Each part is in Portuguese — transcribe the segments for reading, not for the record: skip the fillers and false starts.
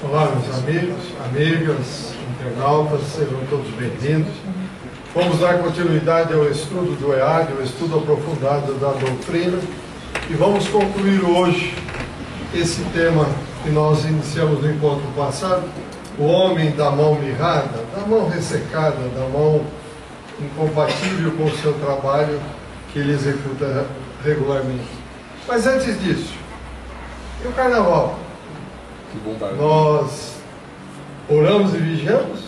Olá, meus amigos, amigas, internautas, sejam todos bem-vindos. Vamos dar continuidade ao estudo do EAD, ao estudo aprofundado da doutrina, e vamos concluir hoje esse tema que nós iniciamos no encontro passado, o homem da mão mirrada, da mão ressecada, da mão incompatível com o seu trabalho que ele executa regularmente. Mas antes disso, e o carnaval? Nós oramos e vigiamos?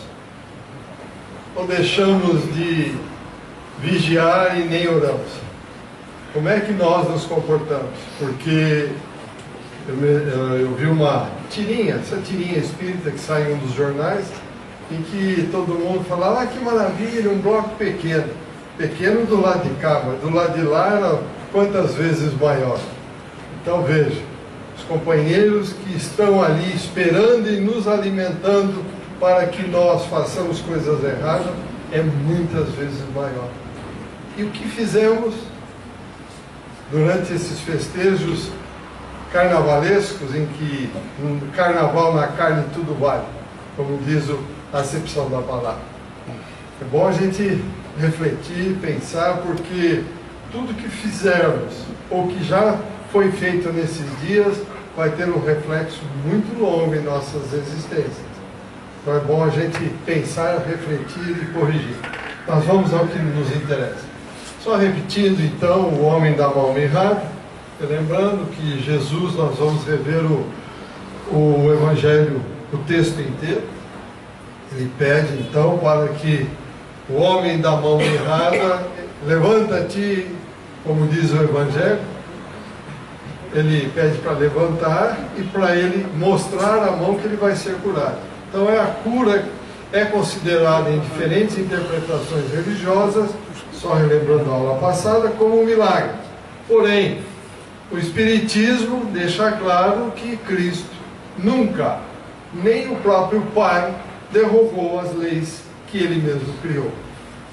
Ou deixamos de vigiar e nem oramos? Como é que nós nos comportamos? Porque eu vi uma tirinha, essa tirinha espírita que sai em um dos jornais, em que todo mundo falava, que maravilha, um bloco pequeno. Pequeno do lado de cá, mas do lado de lá era quantas vezes maior. Então veja, os companheiros que estão ali esperando e nos alimentando para que nós façamos coisas erradas é muitas vezes maior. E o que fizemos durante esses festejos carnavalescos, em que um carnaval na carne tudo vale, como diz a acepção da palavra? É bom a gente refletir, pensar, porque tudo que fizermos ou que já foi feito nesses dias vai ter um reflexo muito longo em nossas existências. Então é bom a gente pensar, refletir e corrigir. Nós vamos ao que nos interessa. Só repetindo então o homem da mão mirrada, lembrando que Jesus, nós vamos rever o Evangelho, o texto inteiro. Ele pede então para que o homem da mão mirrada, levanta-te, como diz o Evangelho. Ele pede para levantar e para ele mostrar a mão que ele vai ser curado. Então a cura é considerada em diferentes interpretações religiosas, só relembrando a aula passada, como um milagre. Porém, o Espiritismo deixa claro que Cristo nunca, nem o próprio Pai, derrogou as leis que ele mesmo criou.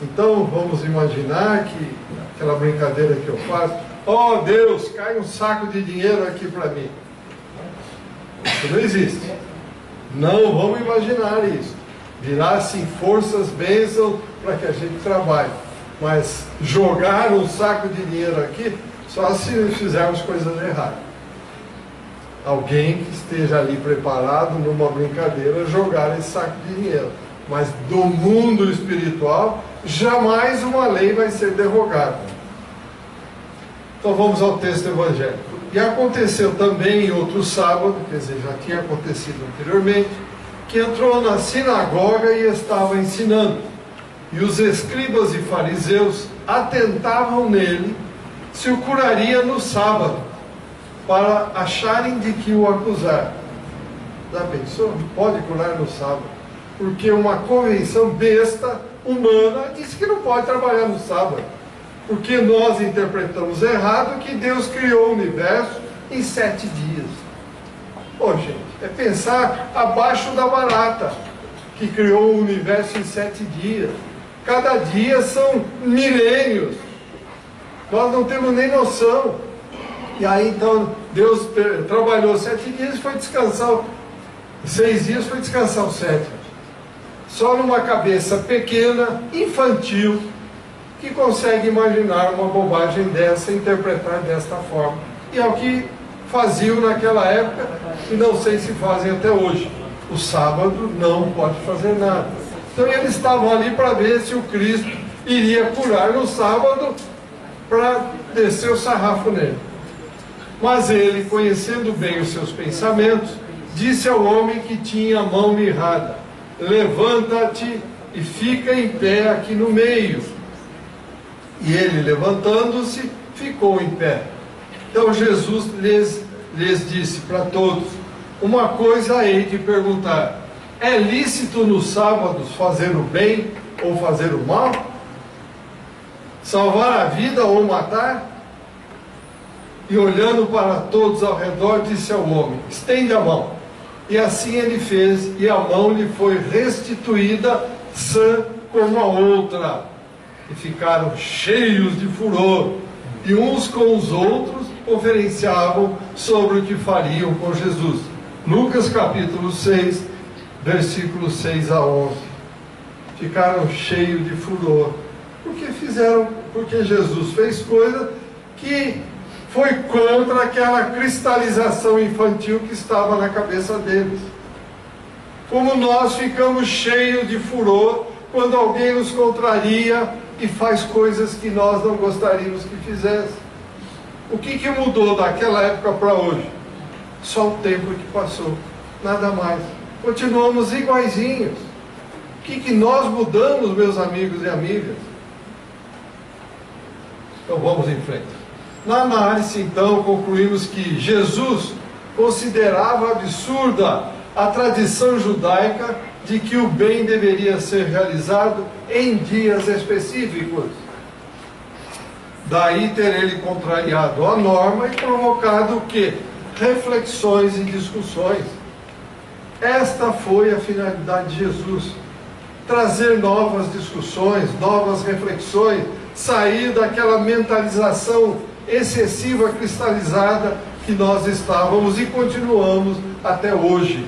Então vamos imaginar que aquela brincadeira que eu faço, oh Deus, cai um saco de dinheiro aqui para mim. Isso não existe. Não vamos imaginar isso. Virá sim forças, bênçãos para que a gente trabalhe. Mas jogar um saco de dinheiro aqui, só se fizermos coisas erradas. Alguém que esteja ali preparado numa brincadeira jogar esse saco de dinheiro. Mas do mundo espiritual, jamais uma lei vai ser derrogada. Então vamos ao texto evangélico. E aconteceu também em outro sábado, quer dizer, já tinha acontecido anteriormente, que entrou na sinagoga e estava ensinando. E os escribas e fariseus atentavam nele se o curaria no sábado, para acharem de que o acusar. Já pensou? Pode curar no sábado. Porque uma convenção besta, humana, disse que não pode trabalhar no sábado. Porque nós interpretamos errado que Deus criou o universo em 7 dias. Pô, gente, é pensar abaixo da barata, que criou o universo em 7 dias. Cada dia são milênios. Nós não temos nem noção. E aí então Deus trabalhou 7 dias e foi descansar. 6 dias foi descansar o 7º. Só numa cabeça pequena, infantil, que consegue imaginar uma bobagem dessa, interpretar desta forma. E é o que faziam naquela época, e não sei se fazem até hoje. O sábado não pode fazer nada. Então eles estavam ali para ver se o Cristo iria curar no sábado, para descer o sarrafo nele. Mas ele, conhecendo bem os seus pensamentos, disse ao homem que tinha a mão mirrada: levanta-te e fica em pé aqui no meio. E ele, levantando-se, ficou em pé. Então Jesus lhes disse para todos: uma coisa hei de perguntar: é lícito nos sábados fazer o bem ou fazer o mal? Salvar a vida ou matar? E olhando para todos ao redor, disse ao homem: estende a mão. E assim ele fez, e a mão lhe foi restituída sã como a outra. E ficaram cheios de furor, e uns com os outros conferenciavam sobre o que fariam com Jesus. Lucas capítulo 6, versículos 6 a 11. Ficaram cheios de furor, porque Jesus fez coisa que foi contra aquela cristalização infantil que estava na cabeça deles. Como nós ficamos cheios de furor quando alguém nos contraria e faz coisas que nós não gostaríamos que fizesse. O que mudou daquela época para hoje? Só o tempo que passou, nada mais. Continuamos iguaizinhos. O que nós mudamos, meus amigos e amigas? Então vamos em frente. Na análise, então, concluímos que Jesus considerava absurda a tradição judaica de que o bem deveria ser realizado em dias específicos. Daí ter ele contrariado a norma e provocado o quê? Reflexões e discussões. Esta foi a finalidade de Jesus: trazer novas discussões, novas reflexões, sair daquela mentalização excessiva, cristalizada que nós estávamos e continuamos até hoje.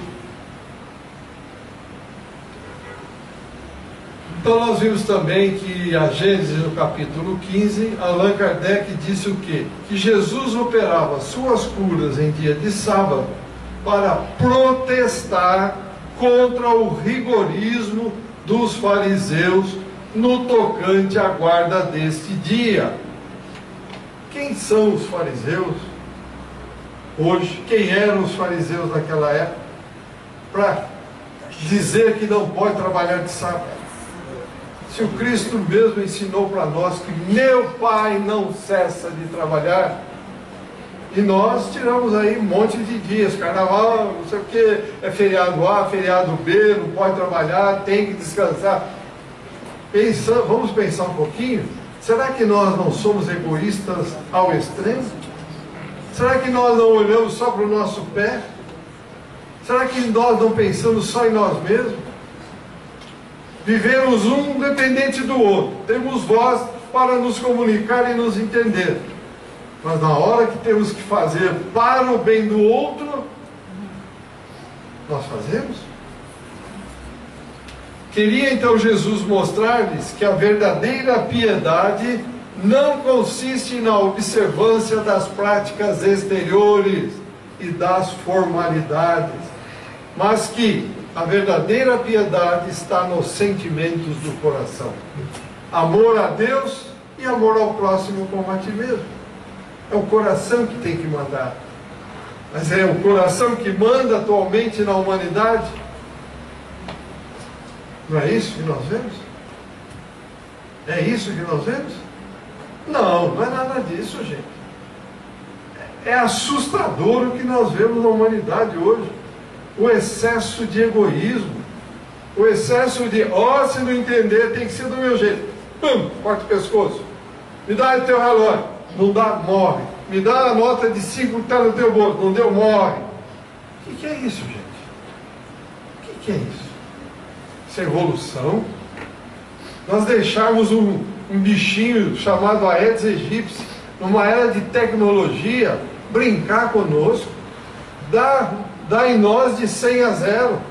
Então nós vimos também que a Gênesis, no capítulo 15, Allan Kardec disse o quê? Que Jesus operava suas curas em dia de sábado para protestar contra o rigorismo dos fariseus no tocante à guarda deste dia. Quem são os fariseus hoje? Quem eram os fariseus naquela época? Para dizer que não pode trabalhar de sábado. Se o Cristo mesmo ensinou para nós que meu Pai não cessa de trabalhar, e nós tiramos aí um monte de dias, carnaval, não sei o que, é feriado A, feriado B, não pode trabalhar, tem que descansar. Vamos pensar um pouquinho, será que nós não somos egoístas ao extremo? Será que nós não olhamos só para o nosso pé? Será que nós não pensamos só em nós mesmos? Vivemos um dependente do outro, temos voz para nos comunicar e nos entender, mas na hora que temos que fazer para o bem do outro, nós fazemos? Queria então Jesus mostrar-lhes que a verdadeira piedade não consiste na observância das práticas exteriores e das formalidades, mas que a verdadeira piedade está nos sentimentos do coração. Amor a Deus e amor ao próximo como a ti mesmo. É o coração que tem que mandar. Mas é o coração que manda atualmente na humanidade? Não é isso que nós vemos? É isso que nós vemos? Não, não é nada disso, gente. É assustador o que nós vemos na humanidade hoje. O excesso de egoísmo, o excesso de, se não entender, tem que ser do meu jeito. Pum, corta o pescoço. Me dá o teu relógio. Não dá, morre. Me dá a nota de 5 que está no teu bolso. Não deu, morre. O que é isso, gente? O que é isso? Isso é evolução? Nós deixarmos um bichinho chamado Aedes aegypti, numa era de tecnologia, brincar conosco, dá em nós de 100 a 0.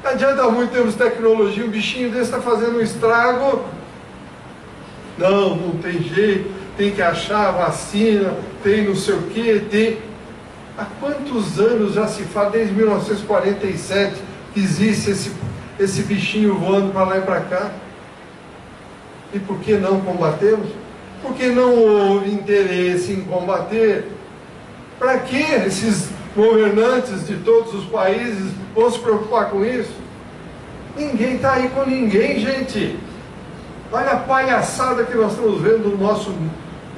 Não adianta muito termos tecnologia, um bichinho desse está fazendo um estrago. Não tem jeito, tem que achar a vacina, tem não sei o que, tem. Há quantos anos já se fala, desde 1947, que existe esse bichinho voando para lá e para cá? E por que não combatemos? Porque não houve interesse em combater. Para que esses governantes de todos os países vão se preocupar com isso? Ninguém está aí com ninguém, gente. Olha a palhaçada que nós estamos vendo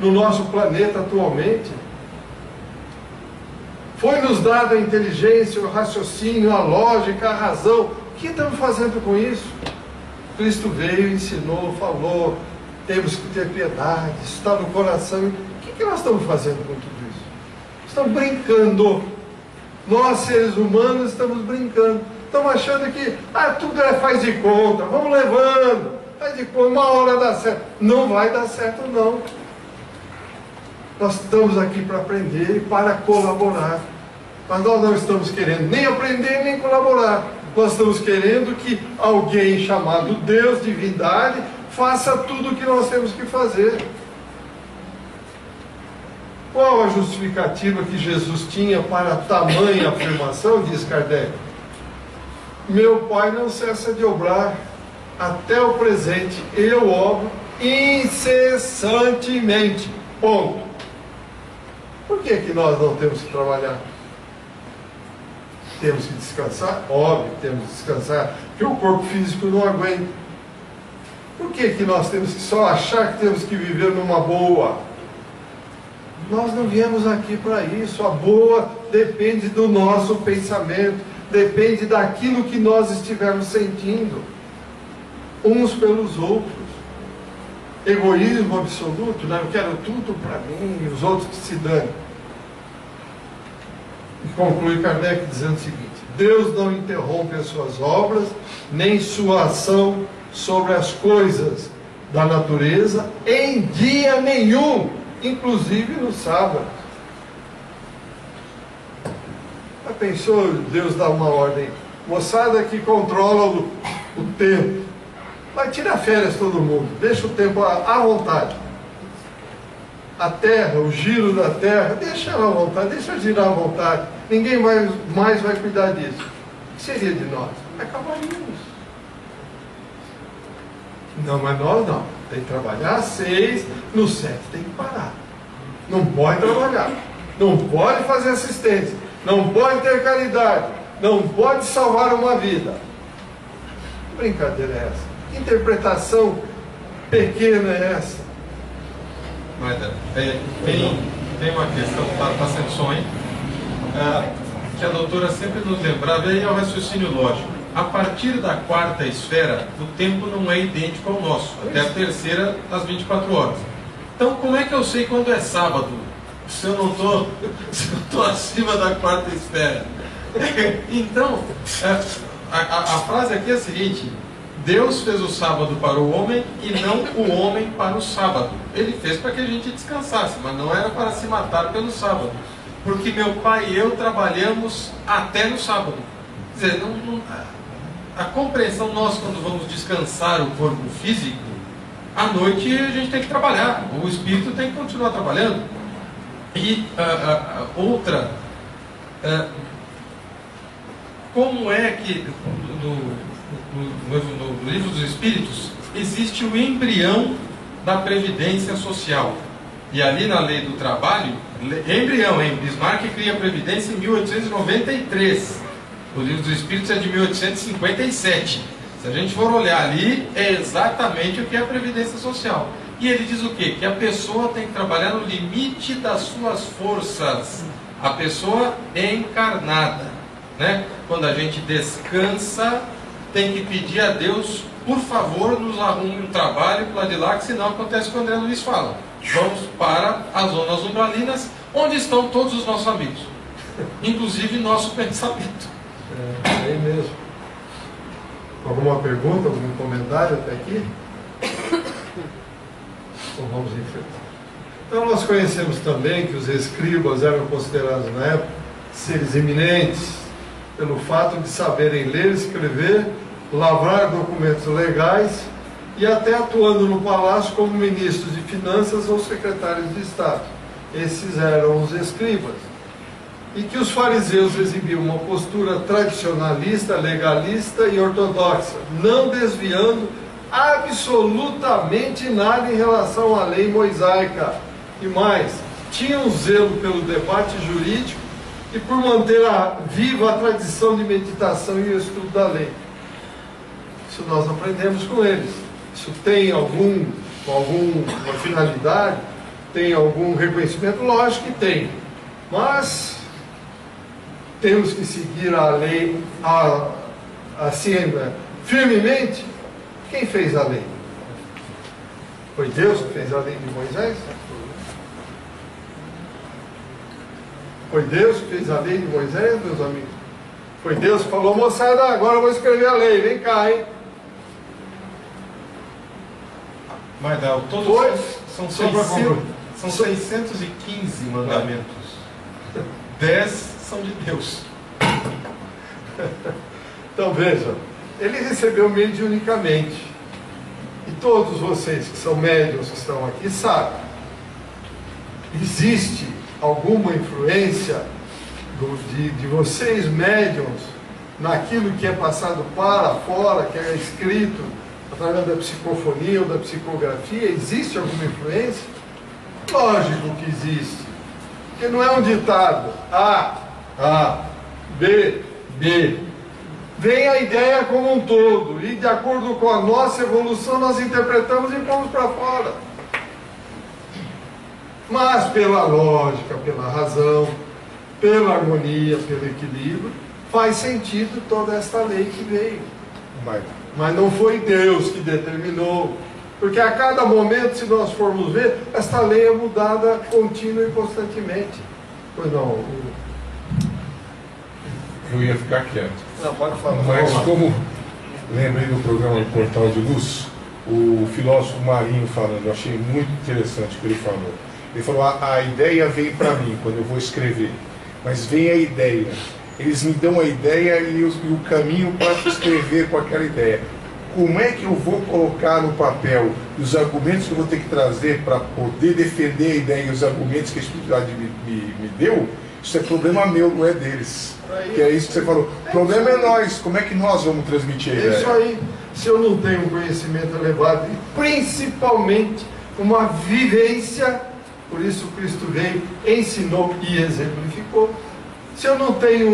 no nosso planeta atualmente. Foi nos dada a inteligência, o raciocínio, a lógica, a razão. O que estamos fazendo com isso? Cristo veio, ensinou, falou, temos que ter piedade, isso está no coração. O que nós estamos fazendo com tudo isso? Estamos brincando. Nós, seres humanos, estamos brincando. Estamos achando que tudo faz de conta, vamos levando, faz de conta, uma hora dá certo. Não vai dar certo, não. Nós estamos aqui para aprender e para colaborar. Mas nós não estamos querendo nem aprender, nem colaborar. Nós estamos querendo que alguém chamado Deus, divindade, faça tudo o que nós temos que fazer. Qual a justificativa que Jesus tinha para tamanha afirmação, diz Kardec? Meu Pai não cessa de obrar, até o presente eu obro incessantemente. Ponto. Por que nós não temos que trabalhar? Temos que descansar? Óbvio que temos que descansar, porque o corpo físico não aguenta. Por que nós temos que só achar que temos que viver numa boa? Nós não viemos aqui para isso. A boa depende do nosso pensamento, depende daquilo que nós estivermos sentindo, uns pelos outros. Egoísmo absoluto, né? Eu quero tudo para mim e os outros que se danem. E conclui Kardec dizendo o seguinte: Deus não interrompe as suas obras, nem sua ação sobre as coisas da natureza em dia nenhum, inclusive no sábado. Já pensou Deus dar uma ordem? Moçada que controla o tempo, vai tirar férias todo mundo, deixa o tempo à vontade. A terra, o giro da terra, deixa ela à vontade, deixa girar à vontade. Ninguém mais vai cuidar disso. O que seria de nós? Acabaríamos. Não, mas nós não. Tem que trabalhar às 6, no 7 tem que parar. Não pode trabalhar. Não pode fazer assistência. Não pode ter caridade. Não pode salvar uma vida. Que brincadeira é essa? Que interpretação pequena é essa? Mas tem uma questão, está sendo som, hein? Que a doutora sempre nos lembrava, e aí é o raciocínio lógico. A partir da quarta esfera, o tempo não é idêntico ao nosso, até a terceira, às 24 horas. Então, como é que eu sei quando é sábado, se eu não estou acima da quarta esfera? Então, a frase aqui é a seguinte: Deus fez o sábado para o homem e não o homem para o sábado. Ele fez para que a gente descansasse, mas não era para se matar pelo sábado. Porque meu pai e eu trabalhamos até no sábado. Quer dizer, a compreensão nossa quando vamos descansar o corpo físico, à noite a gente tem que trabalhar, o espírito tem que continuar trabalhando. E outra, como é que no livro dos Espíritos existe o embrião da previdência social, e ali na lei do trabalho, embrião, hein? Bismarck cria a previdência em 1893, o livro dos Espíritos é de 1857. Se a gente for olhar ali, é exatamente o que é a previdência social. E ele diz o quê? Que a pessoa tem que trabalhar no limite das suas forças, a pessoa é encarnada, né? Quando a gente descansa, tem que pedir a Deus, por favor, nos arrume um trabalho para de lá, que senão acontece o que o André Luiz fala. Vamos para as zonas umbralinas, onde estão todos os nossos amigos, inclusive nosso pensamento. É aí mesmo. Alguma pergunta, algum comentário até aqui? Então vamos em frente. Então nós conhecemos também que os escribas eram considerados na época seres eminentes, pelo fato de saberem ler, escrever, lavrar documentos legais e até atuando no palácio como ministros de finanças ou secretários de Estado. Esses eram os escribas. E que os fariseus exibiam uma postura tradicionalista, legalista e ortodoxa, não desviando absolutamente nada em relação à lei mosaica. E mais, tinham zelo pelo debate jurídico e por manter viva a tradição de meditação e estudo da lei. Isso nós aprendemos com eles. Isso tem alguma finalidade? Tem algum reconhecimento? Lógico que tem. Mas temos que seguir a lei assim, firmemente. Quem fez a lei? Foi Deus que fez a lei de Moisés? Foi Deus que fez a lei de Moisés, meus amigos? Foi Deus que falou: moçada, agora eu vou escrever a lei, vem cá, hein? Mas todos são 615 mandamentos. 10 são de Deus. Então vejam, ele recebeu mediunicamente. E todos vocês que são médiuns que estão aqui sabem. Existe alguma influência de vocês médiuns naquilo que é passado para fora, que é escrito através da psicofonia ou da psicografia? Existe alguma influência? Lógico que existe. Porque não é um ditado A, B, B. Vem a ideia como um todo, e de acordo com a nossa evolução nós interpretamos e vamos para fora. Mas pela lógica, pela razão, pela harmonia, pelo equilíbrio, faz sentido toda esta lei que veio. Mas não foi Deus que determinou, porque a cada momento, se nós formos ver, esta lei é mudada contínua e constantemente. Pois não, eu ia ficar quieto. não, pode falar. Mas como lembrei do programa do Portal de Luz, o filósofo Marinho falando, eu achei muito interessante o que ele falou. Ele falou, a ideia vem para mim quando eu vou escrever, mas vem a ideia. Eles me dão a ideia e o caminho para escrever com aquela ideia. Como é que eu vou colocar no papel os argumentos que eu vou ter que trazer para poder defender a ideia e os argumentos que a espiritualidade me deu? Isso é problema meu, não é deles. Que é isso que você falou. O problema é nós. Como é que nós vamos transmitir a ideia? É isso aí. Se eu não tenho um conhecimento elevado, e principalmente uma vivência, por isso Cristo veio, ensinou e exemplificou. Se eu não tenho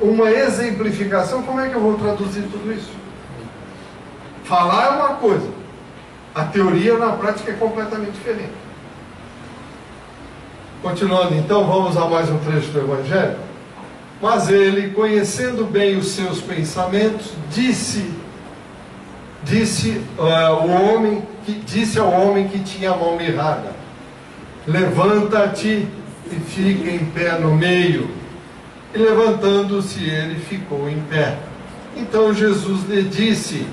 uma exemplificação, como é que eu vou traduzir tudo isso? Falar é uma coisa, a teoria na prática é completamente diferente. Continuando então, vamos a mais um trecho do Evangelho. Mas ele, conhecendo bem os seus pensamentos, disse ao homem que tinha a mão mirrada: levanta-te e fica em pé no meio. E levantando-se ele ficou em pé. Então Jesus lhe disse: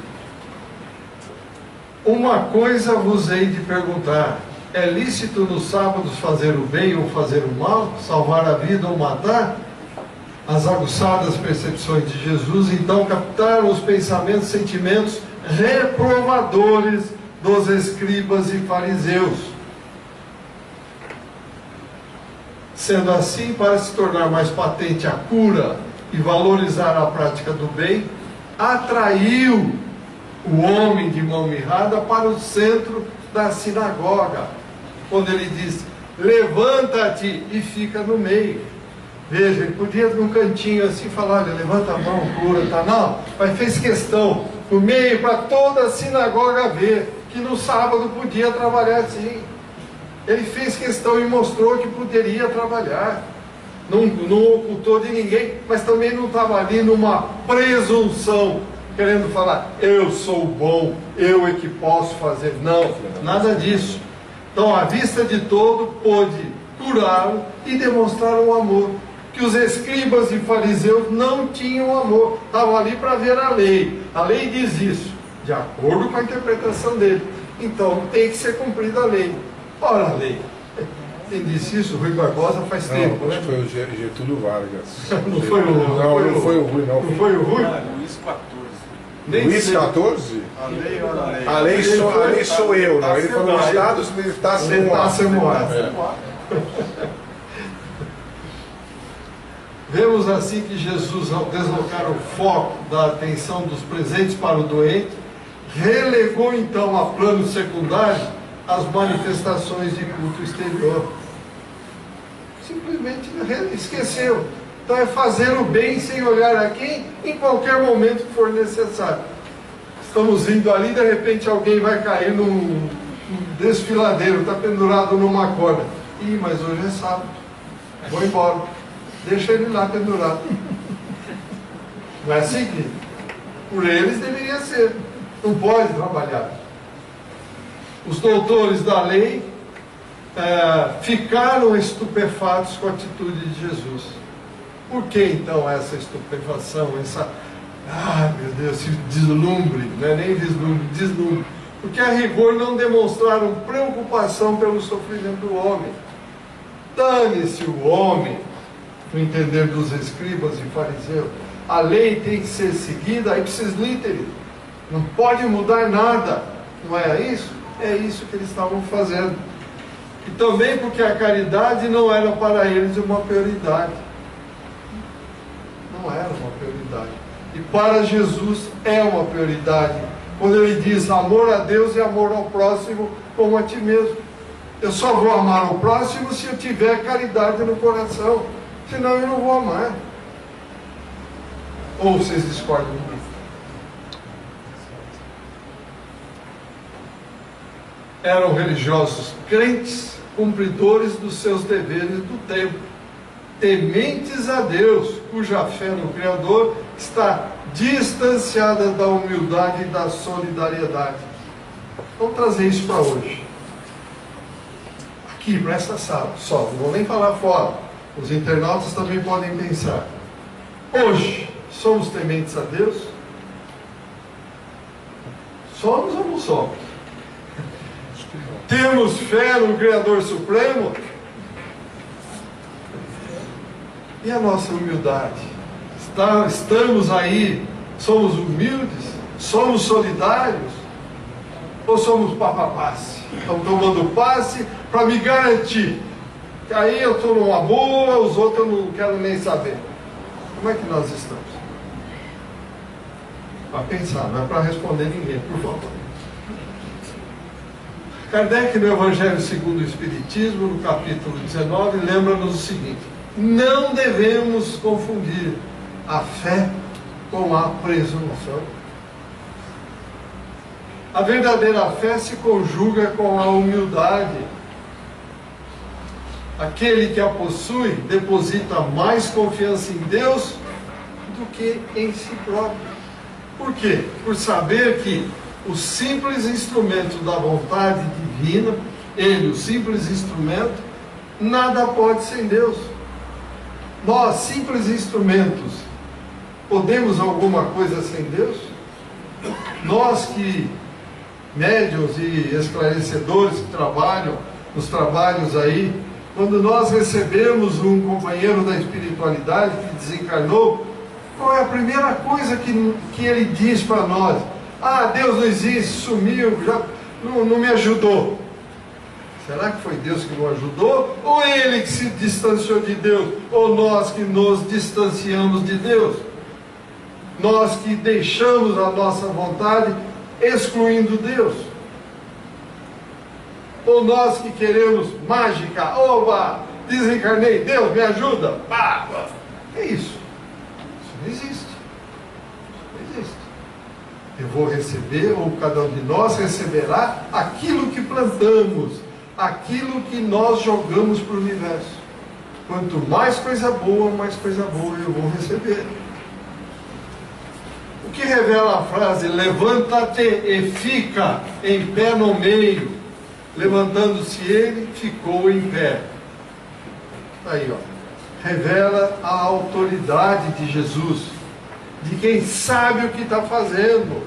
uma coisa vos hei de perguntar: é lícito nos sábados fazer o bem ou fazer o mal, salvar a vida ou matar? As aguçadas percepções de Jesus então captaram os pensamentos e sentimentos reprovadores dos escribas e fariseus. Sendo assim, para se tornar mais patente a cura e valorizar a prática do bem, atraiu o homem de mão mirrada para o centro da sinagoga, quando ele diz: levanta-te e fica no meio. Veja, ele podia ir num cantinho assim falar: olha, levanta a mão, cura, tá? Não, mas fez questão no meio para toda a sinagoga ver que no sábado podia trabalhar assim. Ele fez questão e mostrou que poderia trabalhar. Não ocultou de ninguém, mas também não estava ali numa presunção, querendo falar: eu sou bom, eu é que posso fazer. Não, nada disso. Então, à vista de todo, pôde curá-lo e demonstrar um amor que os escribas e fariseus não tinham amor. Estavam ali para ver a lei. A lei diz isso, de acordo com a interpretação dele. Então, tem que ser cumprida a lei. Ora, a lei. Quem disse isso? Rui Barbosa faz tempo, né? Acho que foi o Getúlio Vargas. Não foi o Rui, não foi o Rui, não. Não foi o Rui? Luís XIV. Luís XIV? A lei ou a lei? A lei sou eu, não. Ele falou: os Estados militares são moados. Vemos assim que Jesus, ao deslocar o foco da atenção dos presentes para o doente, relegou então a plano secundário as manifestações de culto exterior. Simplesmente esqueceu. Então é fazer o bem sem olhar a quem, em qualquer momento que for necessário. Estamos indo ali, de repente alguém vai cair num desfiladeiro, está pendurado numa corda. Ih, mas hoje é sábado, vou embora, deixa ele lá pendurado. Não é assim que por eles deveria ser. Não pode trabalhar. Os doutores da lei ficaram estupefatos com a atitude de Jesus. Por que então essa estupefação, meu Deus, esse deslumbre, não é nem vislumbre, deslumbre? Porque a rigor não demonstraram preocupação pelo sofrimento do homem. Dane-se o homem, no entender dos escribas e fariseus. A lei tem que ser seguida, ipsis literis. Não pode mudar nada. Não é isso? É isso que eles estavam fazendo. E também porque a caridade não era para eles uma prioridade. Não era uma prioridade. E para Jesus é uma prioridade. Quando ele diz amor a Deus e amor ao próximo como a ti mesmo. Eu só vou amar o próximo se eu tiver caridade no coração. Senão eu não vou amar. Ou vocês discordam comigo? Eram religiosos crentes, cumpridores dos seus deveres do tempo, tementes a Deus, cuja fé no Criador está distanciada da humildade e da solidariedade. Vamos trazer isso para hoje. Aqui, para essa sala, só, não vou nem falar fora. Os internautas também podem pensar. Hoje, somos tementes a Deus? Somos ou não somos? Temos fé no Criador Supremo? E a nossa humildade? Estamos aí, somos humildes? Somos solidários? Ou somos papapasse? Estamos tomando passe para me garantir que aí eu estou numa boa, os outros eu não quero nem saber. Como é que nós estamos? Para pensar, não é para responder ninguém, por favor. Kardec, no Evangelho segundo o Espiritismo, no capítulo 19, lembra-nos o seguinte: não devemos confundir a fé com a presunção. A verdadeira fé se conjuga com a humildade. Aquele que a possui deposita mais confiança em Deus do que em si próprio. Por quê? Por saber que o simples instrumento da vontade divina, ele, o simples instrumento, nada pode sem Deus. Nós, simples instrumentos, podemos alguma coisa sem Deus? Nós que, médiuns e esclarecedores que trabalham nos trabalhos aí, quando nós recebemos um companheiro da espiritualidade que desencarnou, qual é a primeira coisa que ele diz para nós? Ah, Deus não existe, sumiu, já não me ajudou. Será que foi Deus que não ajudou? Ou ele que se distanciou de Deus? Ou nós que nos distanciamos de Deus? Nós que deixamos a nossa vontade excluindo Deus? Ou nós que queremos mágica? Oba, desencarnei, Deus me ajuda? Pá, é isso. Isso não existe. Isso não existe. Eu vou receber, ou cada um de nós receberá aquilo que plantamos, aquilo que nós jogamos para o universo. Quanto mais coisa boa eu vou receber. O que revela a frase, levanta-te e fica em pé no meio. Levantando-se ele, ficou em pé. Aí, ó. Revela a autoridade de Jesus, de quem sabe o que está fazendo,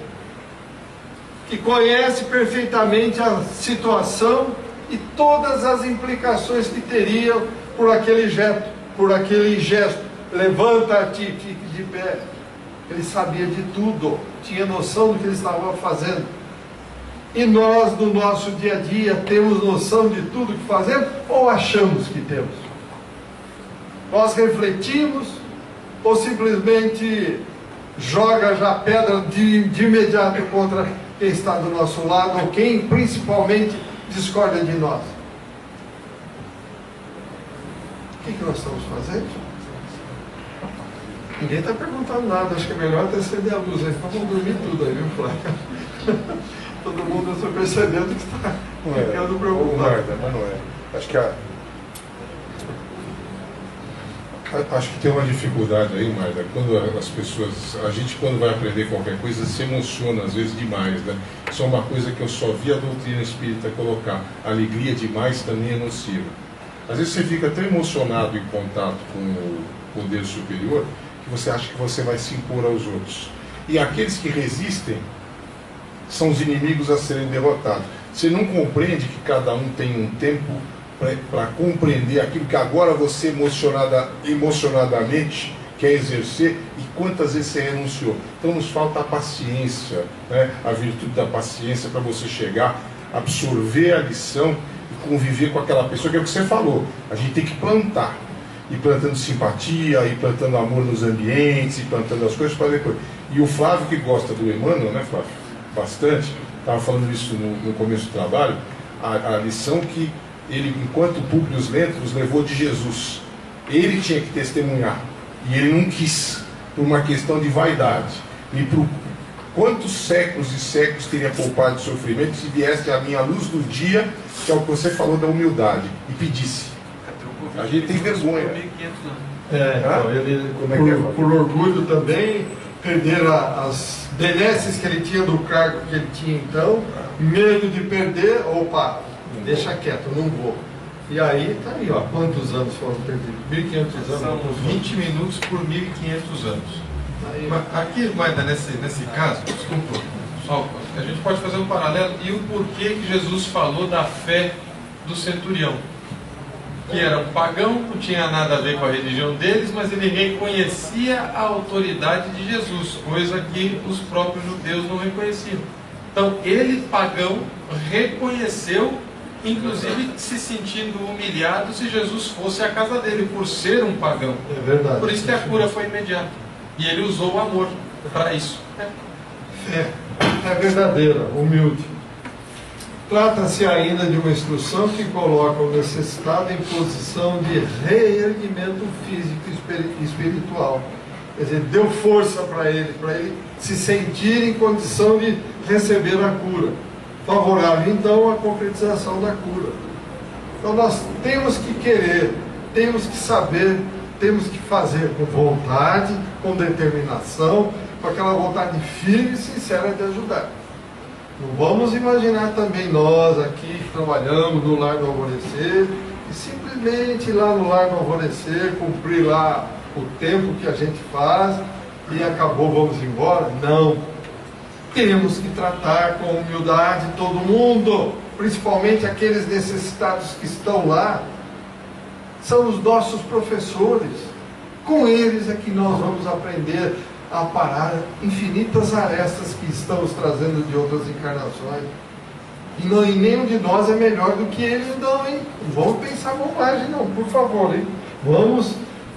que conhece perfeitamente a situação e todas as implicações que teria por aquele gesto. Levanta-te, fique de pé. Ele sabia de tudo, tinha noção do que ele estava fazendo. E nós, no nosso dia a dia, temos noção de tudo que fazemos ou achamos que temos? Nós refletimos ou simplesmente joga já pedra de imediato contra quem está do nosso lado ou quem principalmente discorda de nós? O que nós estamos fazendo? Ninguém está perguntando nada, acho que é melhor até acender a luz aí, vamos dormir tudo aí, viu, Flávio? Todo mundo está percebendo que está ficando preocupado. Mas não é. Acho que tem uma dificuldade aí, Marta, quando as pessoas, a gente quando vai aprender qualquer coisa se emociona às vezes demais, né? Isso é uma coisa que eu só vi a doutrina espírita colocar, alegria demais também é nociva. Às vezes você fica tão emocionado em contato com o poder superior que você acha que você vai se impor aos outros. E aqueles que resistem são os inimigos a serem derrotados. Você não compreende que cada um tem um tempo para compreender aquilo que agora você emocionadamente quer exercer e quantas vezes você renunciou. Então nos falta a paciência, né? A virtude da paciência para você chegar, absorver a lição e conviver com aquela pessoa, que é o que você falou. A gente tem que plantar, e plantando simpatia, e plantando amor nos ambientes, e plantando as coisas para depois. E o Flávio, que gosta do Emmanuel, né, Flávio? Bastante, estava falando isso no começo do trabalho, a lição que ele, enquanto Públio Lentulus, levou de Jesus. Ele tinha que testemunhar, e ele não quis, por uma questão de vaidade. E por quantos séculos e séculos teria poupado de sofrimento se viesse a minha luz do dia, que é o que você falou da humildade, e pedisse. A gente tem vergonha. Então, ele, por orgulho também, perder as benesses que ele tinha do cargo que ele tinha então, medo de perder, opa, deixa quieto, não vou. E aí, tá aí, ó, quantos anos foram perdidos? 1.500 anos? 20 minutos por 1.500 anos. Aí, aqui, Maida, nesse caso, desculpa, só, a gente pode fazer um paralelo e o porquê que Jesus falou da fé do centurião. Que era um pagão, não tinha nada a ver com a religião deles, mas ele reconhecia a autoridade de Jesus, coisa que os próprios judeus não reconheciam. Então, ele, pagão, reconheceu, inclusive se sentindo humilhado se Jesus fosse à casa dele, por ser um pagão. É verdade. Por isso que a cura foi imediata. E ele usou o amor para isso. Fé é verdadeira, humilde. Trata-se ainda de uma instrução que coloca o necessitado em posição de reerguimento físico e espiritual. Quer dizer, deu força para ele se sentir em condição de receber a cura. Favorável, então, à concretização da cura. Então, nós temos que querer, temos que saber, temos que fazer com vontade, com determinação, com aquela vontade firme e sincera de ajudar. Não vamos imaginar também nós aqui que trabalhamos no Lar do Alvorecer e simplesmente lá no Lar do Alvorecer cumprir lá o tempo que a gente faz e acabou, vamos embora. Não. Temos que tratar com humildade todo mundo, principalmente aqueles necessitados que estão lá. São os nossos professores. Com eles é que nós vamos aprender a parar infinitas arestas que estamos trazendo de outras encarnações. E nenhum de nós é melhor do que eles não, hein? Não vamos pensar bobagem não, por favor, hein? Vamos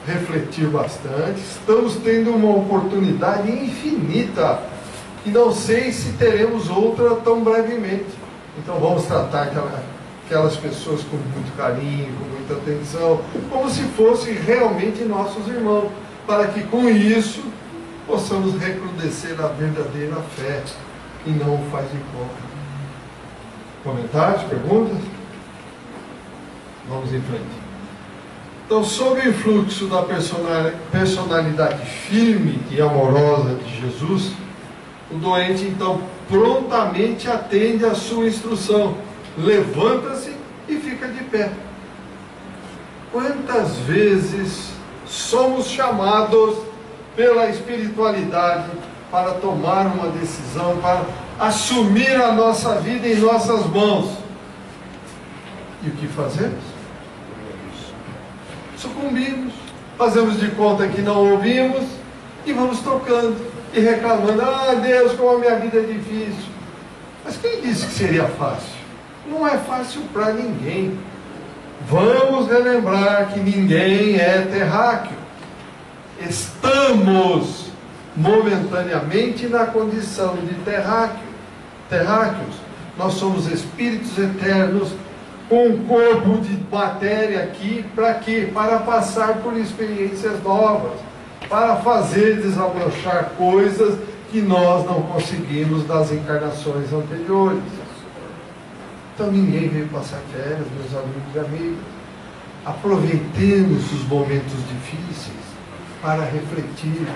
refletir bastante. Estamos tendo uma oportunidade infinita e não sei se teremos outra tão brevemente. Então vamos tratar aquelas pessoas com muito carinho, com muita atenção, como se fossem realmente nossos irmãos, para que com isso possamos recrudescer a verdadeira fé e não o faz de conta. Comentários, perguntas? Vamos em frente. Então, sob o influxo da personalidade firme e amorosa de Jesus, o doente então prontamente atende à sua instrução, levanta-se e fica de pé. Quantas vezes somos chamados pela espiritualidade para tomar uma decisão, para assumir a nossa vida em nossas mãos? E o que fazemos? Sucumbimos, fazemos de conta que não ouvimos e vamos tocando e reclamando: ah, Deus, como a minha vida é difícil. Mas quem disse que seria fácil? Não é fácil para ninguém. Vamos relembrar que ninguém é terráqueo. Estamos momentaneamente na condição de terráqueos. Nós somos espíritos eternos com um corpo de matéria aqui, para quê? Para passar por experiências novas, para fazer desabrochar coisas que nós não conseguimos das encarnações anteriores. Então ninguém veio passar férias, meus amigos e amigas. Aproveitemos os momentos difíceis para refletir,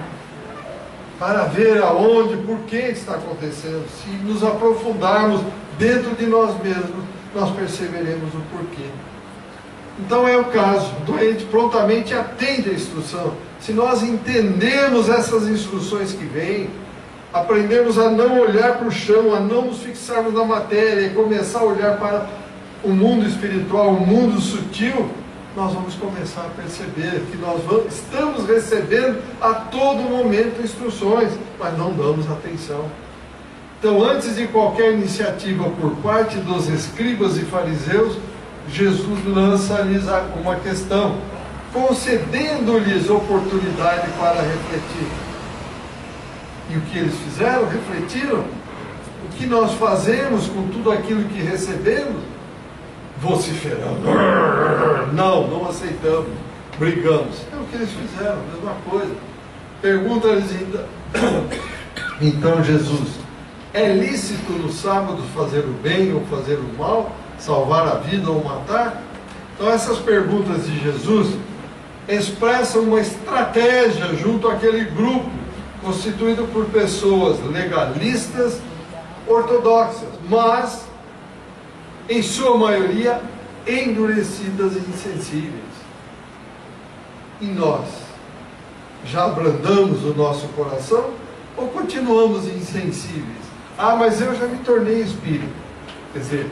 para ver aonde, por que está acontecendo. Se nos aprofundarmos dentro de nós mesmos, nós perceberemos o porquê. Então é o caso, o doente prontamente atende a instrução. Se nós entendermos essas instruções que vêm, aprendemos a não olhar para o chão, a não nos fixarmos na matéria e começar a olhar para o mundo espiritual, o mundo sutil, nós vamos começar a perceber que estamos recebendo a todo momento instruções, mas não damos atenção. Então, antes de qualquer iniciativa por parte dos escribas e fariseus, Jesus lança-lhes uma questão, concedendo-lhes oportunidade para refletir. E o que eles fizeram? Refletiram. O que nós fazemos com tudo aquilo que recebemos? Vociferando. Não aceitamos. Brigamos. É o que eles fizeram, a mesma coisa. Pergunta-lhes então Jesus, é lícito no sábado fazer o bem ou fazer o mal? Salvar a vida ou matar? Então essas perguntas de Jesus expressam uma estratégia junto àquele grupo constituído por pessoas legalistas, ortodoxas, mas em sua maioria endurecidas e insensíveis. E nós já abrandamos o nosso coração ou continuamos insensíveis? Ah, mas eu já me tornei espírita. Quer dizer,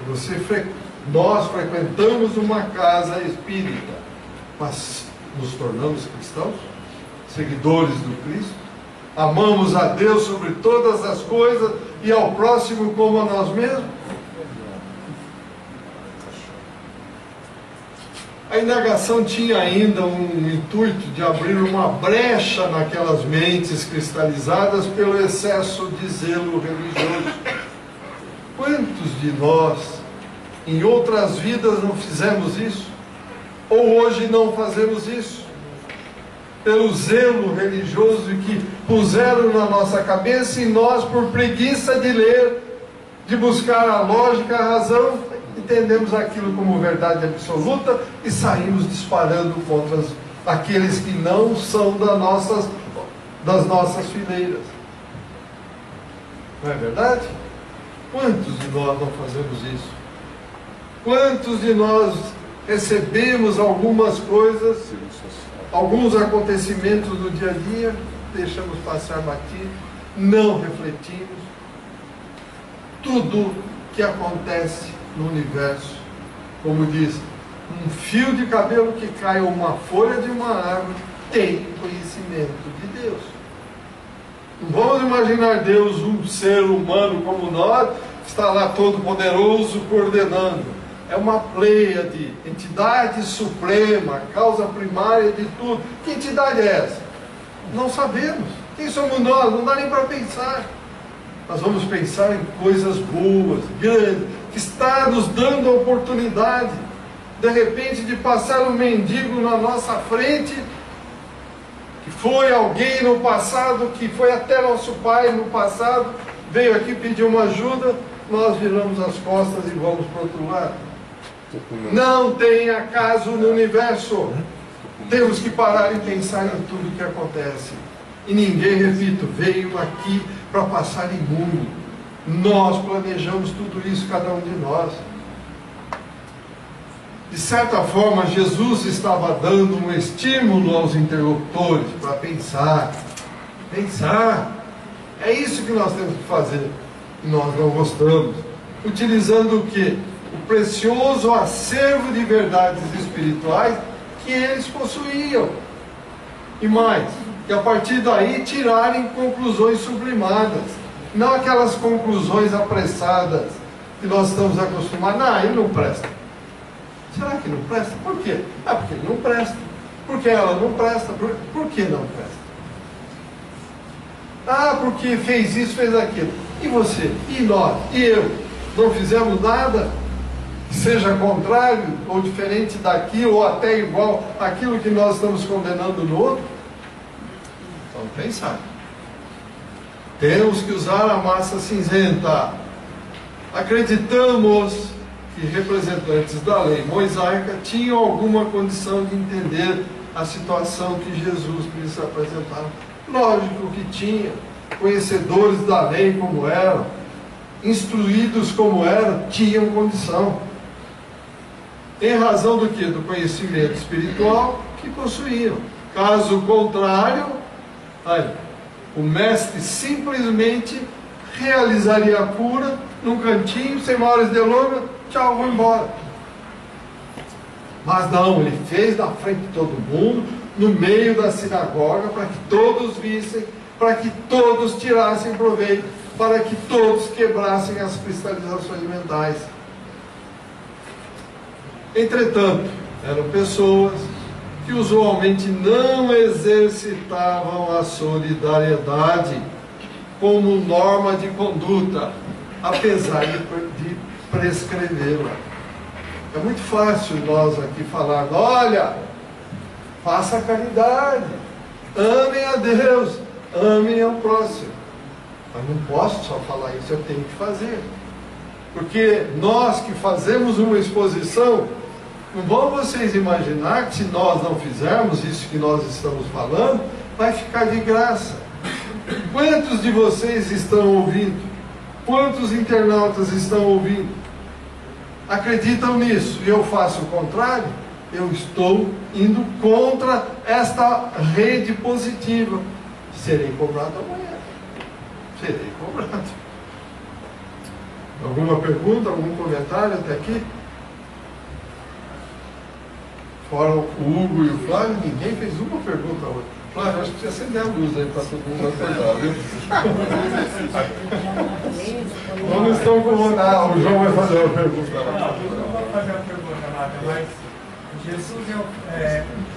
nós frequentamos uma casa espírita, mas nos tornamos cristãos, seguidores do Cristo, amamos a Deus sobre todas as coisas e ao próximo como a nós mesmos. A indagação tinha ainda um intuito de abrir uma brecha naquelas mentes cristalizadas pelo excesso de zelo religioso. Quantos de nós, em outras vidas, não fizemos isso? Ou hoje não fazemos isso? Pelo zelo religioso que puseram na nossa cabeça e nós, por preguiça de ler, de buscar a lógica, a razão, entendemos aquilo como verdade absoluta e saímos disparando contra aqueles que não são das nossas fileiras. Não é verdade? Quantos de nós não fazemos isso? Quantos de nós recebemos algumas coisas, alguns acontecimentos do dia a dia, deixamos passar batido, não refletimos? Tudo que acontece no universo, como diz, um fio de cabelo que cai ou uma folha de uma árvore, tem conhecimento de Deus. Não vamos imaginar Deus, um ser humano como nós, que está lá todo poderoso coordenando. É uma pleiade, entidade suprema, causa primária de tudo. Que entidade é essa? Não sabemos. Quem somos nós? Não dá nem para pensar. Nós vamos pensar em coisas boas, grandes, que está nos dando a oportunidade, de repente, de passar um mendigo na nossa frente, que foi alguém no passado, que foi até nosso pai no passado, veio aqui pedir uma ajuda, nós viramos as costas e vamos para o outro lado. Não tem acaso no universo. Temos que parar e pensar em tudo que acontece. E ninguém, repito, veio aqui para passar imune. Nós planejamos tudo isso, cada um de nós. De certa forma, Jesus estava dando um estímulo aos interlocutores para pensar. Pensar. É isso que nós temos que fazer. E nós não gostamos. Utilizando o quê? O precioso acervo de verdades espirituais que eles possuíam. E mais, que a partir daí tirarem conclusões sublimadas. Não aquelas conclusões apressadas que nós estamos acostumados. Não, ele não presta. Será que não presta? Por quê? Ah, porque ele não presta. Porque ela não presta. Por que não presta? Ah, porque fez isso, fez aquilo. E você? E nós? E eu? Não fizemos nada? Seja contrário ou diferente daquilo, ou até igual àquilo que nós estamos condenando no outro? Vamos pensar. Temos que usar a massa cinzenta. Acreditamos que representantes da lei mosaica tinham alguma condição de entender a situação que Jesus lhes apresentava. Lógico que tinha. Conhecedores da lei como eram, instruídos como eram, tinham condição. Em razão do que? Do conhecimento espiritual que possuíam. Caso contrário, aí, o mestre simplesmente realizaria a cura num cantinho, sem maiores delongas, tchau, vou embora. Mas não, ele fez na frente de todo mundo, no meio da sinagoga, para que todos vissem, para que todos tirassem proveito, para que todos quebrassem as cristalizações mentais. Entretanto, eram pessoas que usualmente não exercitavam a solidariedade como norma de conduta, apesar de prescrevê-la. É muito fácil nós aqui falar, olha, faça a caridade, amem a Deus, amem ao próximo. Mas não posso só falar isso, eu tenho que fazer. Porque nós que fazemos uma exposição, não vão vocês imaginar que se nós não fizermos isso que nós estamos falando, vai ficar de graça. Quantos de vocês estão ouvindo? Quantos internautas estão ouvindo? Acreditam nisso? E eu faço o contrário? Eu estou indo contra esta rede positiva. Serei cobrado amanhã. Serei cobrado. Alguma pergunta, algum comentário até aqui? Fora o Hugo e o Flávio, ninguém fez uma pergunta hoje. Flávio, acho que precisa acender a luz aí para todo mundo acordar, viu? Não estão com... Ah, o João vai fazer uma pergunta. Não vou fazer uma pergunta nada, mas Jesus,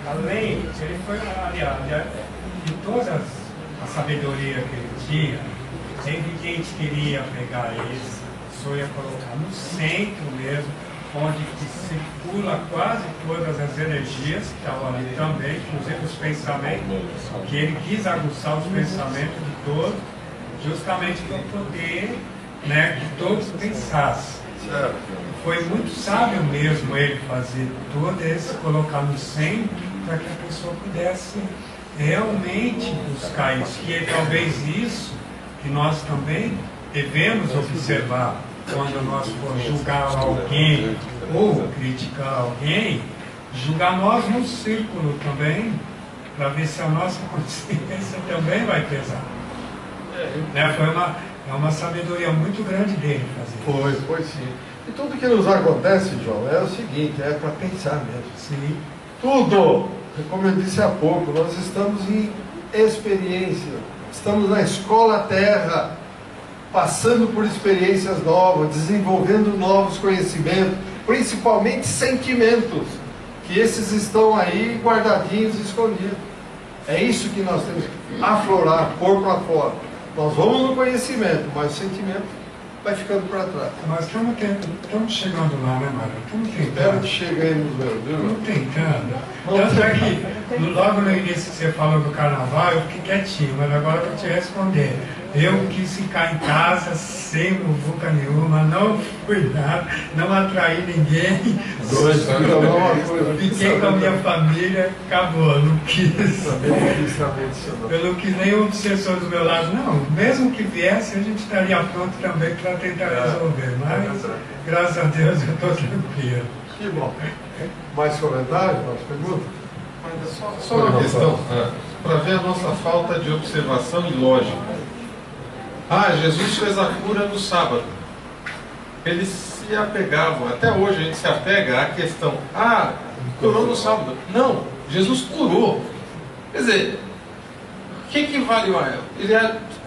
além, ele foi, aliás, de toda a sabedoria que ele tinha, é evidente que ele ia pegar esse, só ia colocar no centro mesmo, onde circula quase todas as energias que estavam ali também, inclusive os pensamentos, que ele quis aguçar os pensamentos de todos, justamente para poder, né, que todos pensassem. Foi muito sábio mesmo ele fazer todo esse, colocar no centro, para que a pessoa pudesse realmente buscar isso, que é talvez isso que nós também devemos observar quando nós for julgar alguém ou criticar alguém, julgar nós no círculo também, para ver se a nossa consciência também vai pesar. Né? É uma sabedoria muito grande dele fazer. Foi sim. E tudo que nos acontece, João, é o seguinte, é para pensar mesmo. Sim. Tudo, como eu disse há pouco, nós estamos em experiência, estamos na escola terra, passando por experiências novas, desenvolvendo novos conhecimentos, principalmente sentimentos, que esses estão aí guardadinhos, escondidos. É isso que nós temos que aflorar, pôr para fora. Nós vamos no conhecimento, mas o sentimento vai ficando para trás. Mas estamos chegando lá, né, Mário? Estamos Espero tentando. que cheguemos, meu Deus. Estamos tentando. Tanto é que, logo no início que você falou do carnaval, eu fiquei quietinho, mas agora eu vou te responder. Eu quis ficar em casa sem muvuca nenhuma, não fui nada, não atraí ninguém. Fiquei com a minha família, acabou, não quis. Eu não quis nem o obsessor do meu lado, não. Mesmo que viesse, a gente estaria pronto também para tentar resolver. Mas, graças a Deus, eu estou tranquilo. Que bom. Mais comentários, mais perguntas? Só uma questão, para ver a nossa falta de observação e lógica. Jesus fez a cura no sábado. Eles se apegavam, até hoje a gente se apega à questão, curou no sábado. Não, Jesus curou. Quer dizer, o que vale mais? Ele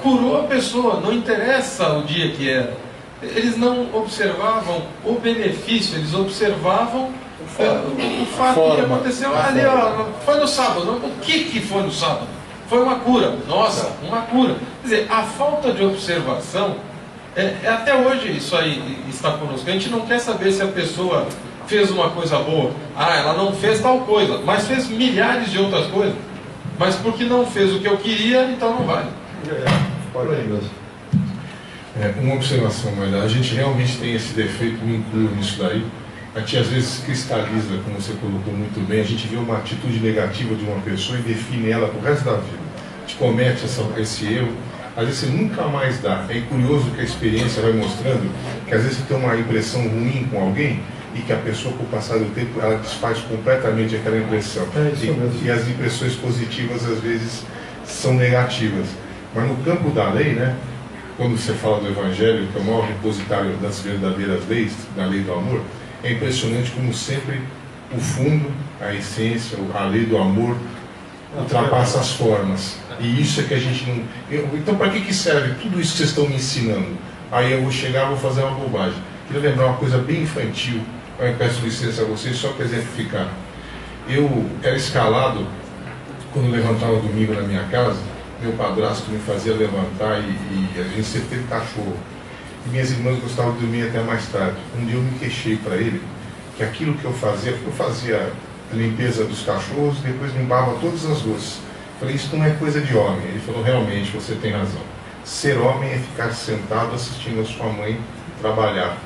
curou a pessoa, não interessa o dia que era. Eles não observavam o benefício, eles observavam o fato que aconteceu ali, foi no sábado. O que foi no sábado? Foi uma cura. Nossa, uma cura. Quer dizer, a falta de observação, até hoje isso aí está conosco. A gente não quer saber se a pessoa fez uma coisa boa. Ela não fez tal coisa, mas fez milhares de outras coisas. Mas porque não fez o que eu queria, então não vale. Pode aí mesmo. Uma observação, mas a gente realmente tem esse defeito, me incluo nisso daí. A gente às vezes cristaliza, como você colocou muito bem, a gente vê uma atitude negativa de uma pessoa e define ela pro resto da vida. A gente comete esse erro, às vezes você nunca mais dá. É curioso que a experiência vai mostrando que às vezes você tem uma impressão ruim com alguém e que a pessoa, com o passar do tempo, ela desfaz completamente aquela impressão. E as impressões positivas às vezes são negativas. Mas no campo da lei, né, quando você fala do Evangelho, que é o maior repositário das verdadeiras leis, da lei do amor, é impressionante como sempre o fundo, a essência, a lei do amor ultrapassa as formas. E isso é que a gente não... Então, para que serve tudo isso que vocês estão me ensinando? Aí eu vou chegar e vou fazer uma bobagem. Queria lembrar uma coisa bem infantil. Eu peço licença a vocês só para exemplificar. Eu era escalado quando eu levantava domingo na minha casa. Meu padrasto me fazia levantar e a gente sempre teve cachorro. E minhas irmãs gostavam de dormir até mais tarde. Um dia eu me queixei para ele que aquilo que eu fazia, porque eu fazia a limpeza dos cachorros, depois limpava todas as luzes. Falei, isso não é coisa de homem. Ele falou, realmente, você tem razão. Ser homem é ficar sentado assistindo a sua mãe trabalhar.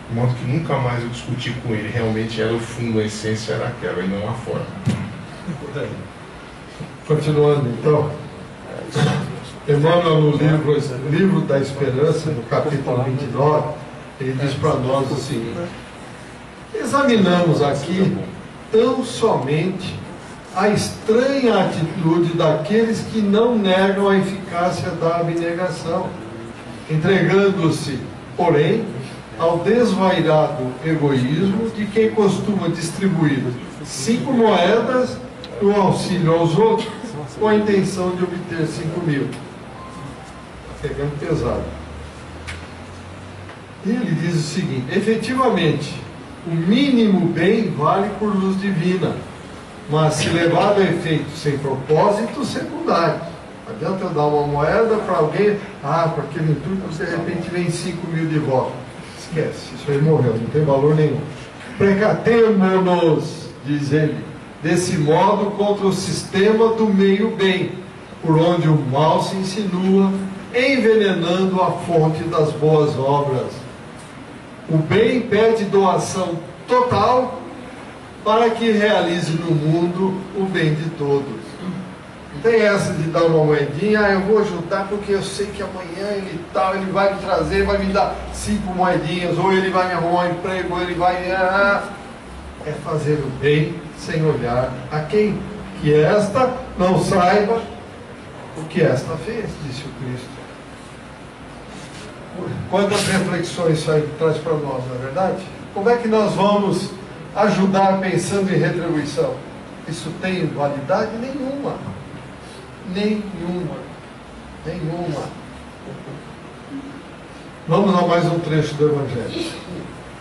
De modo que nunca mais eu discuti com ele. Realmente era o fundo, a essência era aquela e não a forma. Continuando então, Emmanuel no livro da Esperança, no capítulo 29, ele diz para nós o seguinte: examinamos aqui tão somente a estranha atitude daqueles que não negam a eficácia da abnegação, entregando-se, porém, ao desvairado egoísmo de quem costuma distribuir 5 moedas no auxílio aos outros com a intenção de obter 5.000. Está pegando pesado. E ele diz o seguinte: efetivamente, o mínimo bem vale por luz divina, mas se levado a efeito sem propósito secundário. Não adianta eu dar uma moeda para alguém, para aquele intuito, de repente vem 5.000 de volta. Esquece, isso aí morreu, não tem valor nenhum. Precatemo-nos, diz ele, desse modo contra o sistema do meio bem, por onde o mal se insinua, envenenando a fonte das boas obras. O bem pede doação total para que realize no mundo o bem de todos. Não tem essa de dar uma moedinha, eu vou ajudar porque eu sei que amanhã ele vai me trazer, vai me dar 5 moedinhas, ou ele vai me arrumar um emprego, ou ele vai... É fazer o bem sem olhar a quem. Que esta não saiba o que esta fez, disse o Cristo. Quantas reflexões isso aí traz para nós, não é verdade? Como é que nós vamos ajudar pensando em retribuição? Isso tem validade nenhuma. Nenhuma. Vamos a mais um trecho do Evangelho.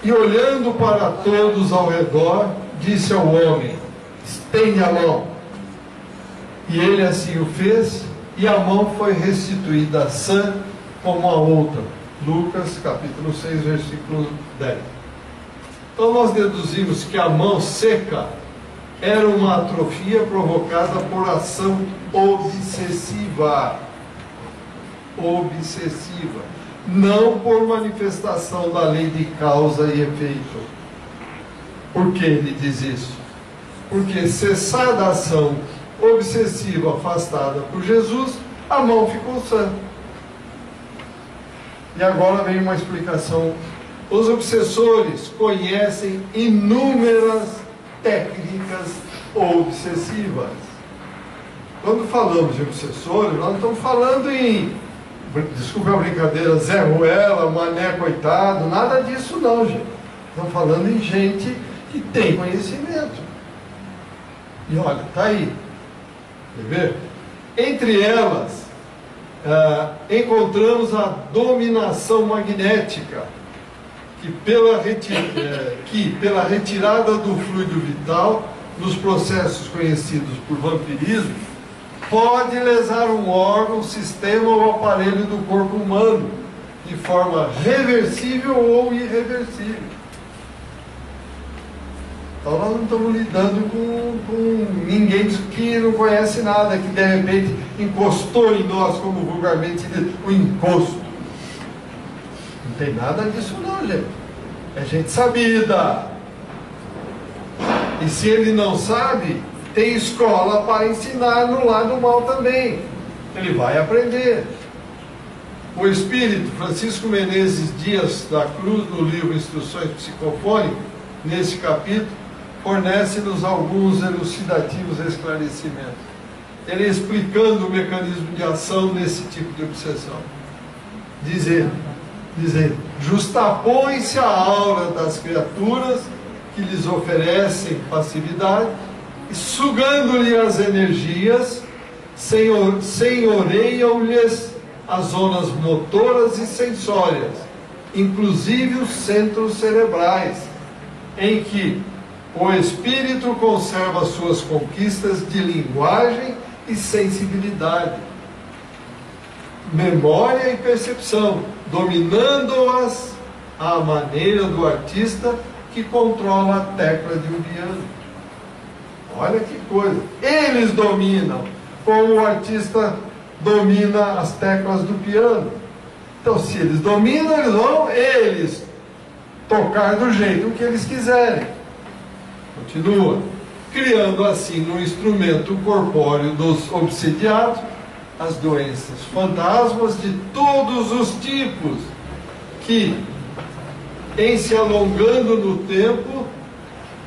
E olhando para todos ao redor, disse ao homem: estende a mão. E ele assim o fez, e a mão foi restituída sã como a outra. Lucas capítulo 6, versículo 10. Então nós deduzimos que a mão seca era uma atrofia provocada por ação obsessiva. Não por manifestação da lei de causa e efeito. Por que ele diz isso? Porque cessada a ação obsessiva afastada por Jesus, a mão ficou sã. E agora vem uma explicação. Os obsessores conhecem inúmeras técnicas obsessivas. Quando falamos de obsessores, nós não estamos falando em, desculpa a brincadeira, Zé Ruela, Mané Coitado, nada disso não, gente. Estamos falando em gente que tem conhecimento. E olha, está aí. Quer ver? Entre elas, encontramos a dominação magnética, que pela retirada do fluido vital, nos processos conhecidos por vampirismo, pode lesar um órgão, sistema ou aparelho do corpo humano, de forma reversível ou irreversível. Então nós não estamos lidando com ninguém que não conhece nada, que de repente encostou em nós, como vulgarmente diz, o encosto. Não tem nada disso não, gente. É gente sabida. E se ele não sabe, tem escola para ensinar no lado mal também. Ele vai aprender. O espírito Francisco Menezes Dias da Cruz, no livro Instruções Psicofônicas, nesse capítulo, fornece-nos alguns elucidativos esclarecimentos. Ele explicando o mecanismo de ação nesse tipo de obsessão. Dizendo, justapõe-se a aura das criaturas que lhes oferecem passividade, e sugando-lhe as energias, senhoreiam-lhes as zonas motoras e sensórias, inclusive os centros cerebrais, em que o espírito conserva suas conquistas de linguagem e sensibilidade, memória e percepção, dominando-as à maneira do artista que controla a tecla de um piano. Olha que coisa! Eles dominam, como o artista domina as teclas do piano. Então, se eles dominam, eles vão tocar do jeito que eles quiserem. Continua. Criando assim no instrumento corpóreo dos obsidiados as doenças fantasmas de todos os tipos, que, em se alongando no tempo,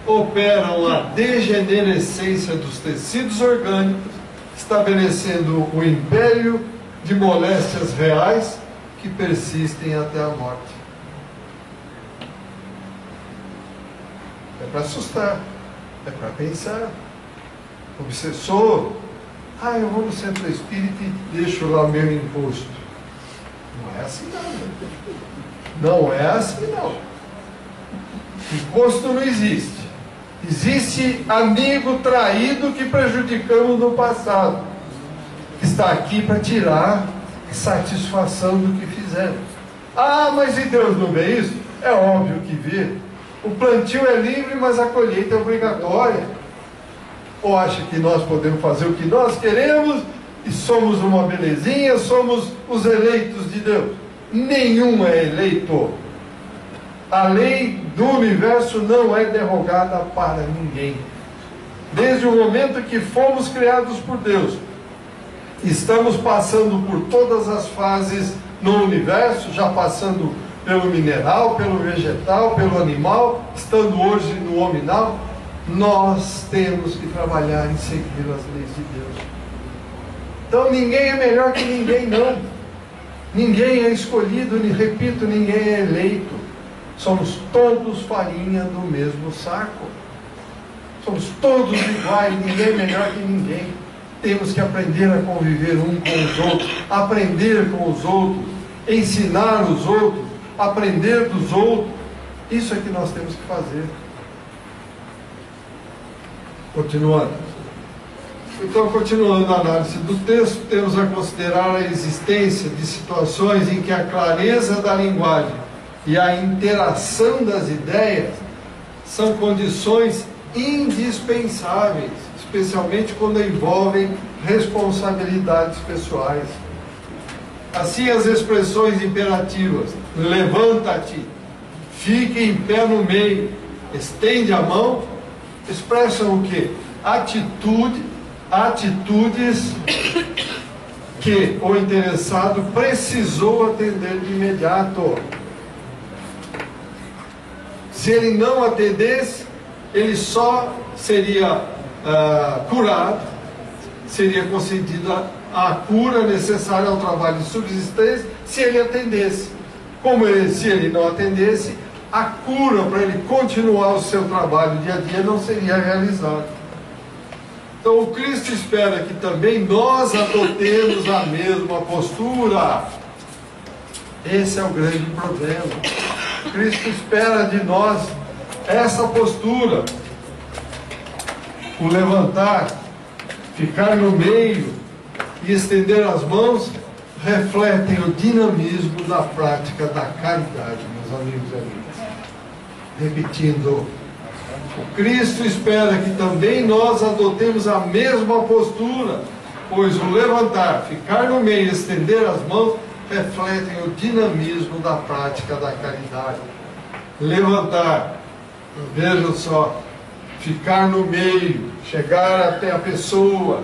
operam a degenerescência dos tecidos orgânicos, estabelecendo o império de moléstias reais que persistem até a morte. É para assustar, é para pensar. Obsessor, eu vou no centro espírita e deixo lá meu imposto. Não é assim não. Não é assim não. Imposto não existe. Existe amigo traído que prejudicamos no passado, que está aqui para tirar satisfação do que fizemos. Mas e Deus não vê isso? É óbvio que vê. O plantio é livre, mas a colheita é obrigatória. Ou acha que nós podemos fazer o que nós queremos e somos uma belezinha, somos os eleitos de Deus? Nenhum é eleito. A lei do universo não é derrogada para ninguém. Desde o momento que fomos criados por Deus, estamos passando por todas as fases no universo, já passando pelo mineral, pelo vegetal, pelo animal, estando hoje no hominal. Nós temos que trabalhar em seguir as leis de Deus. Então ninguém é melhor que ninguém, não. Ninguém é escolhido, repito, ninguém é eleito. Somos todos farinha do mesmo saco. Somos todos iguais, ninguém é melhor que ninguém. Temos que aprender a conviver um com os outros, aprender com os outros, ensinar os outros, aprender dos outros. Isso é que nós temos que fazer. Continuando. Então, continuando a análise do texto, temos a considerar a existência de situações em que a clareza da linguagem e a interação das ideias são condições indispensáveis, especialmente quando envolvem responsabilidades pessoais. Assim, as expressões imperativas, levanta-te, fique em pé no meio, estende a mão, expressam o quê? Atitudes que o interessado precisou atender de imediato. Se ele não atendesse, ele só seria curado, seria concedida a cura necessária ao trabalho de subsistência se ele atendesse. Se ele não atendesse, a cura para ele continuar o seu trabalho dia a dia não seria realizada. Então o Cristo espera que também nós adotemos a mesma postura. Esse é o grande problema. Cristo espera de nós essa postura. O levantar, ficar no meio e estender as mãos refletem o dinamismo da prática da caridade, meus amigos e amigas. Repetindo, o Cristo espera que também nós adotemos a mesma postura, pois o levantar, ficar no meio e estender as mãos refletem o dinamismo da prática da caridade. Levantar, vejam só, ficar no meio, chegar até a pessoa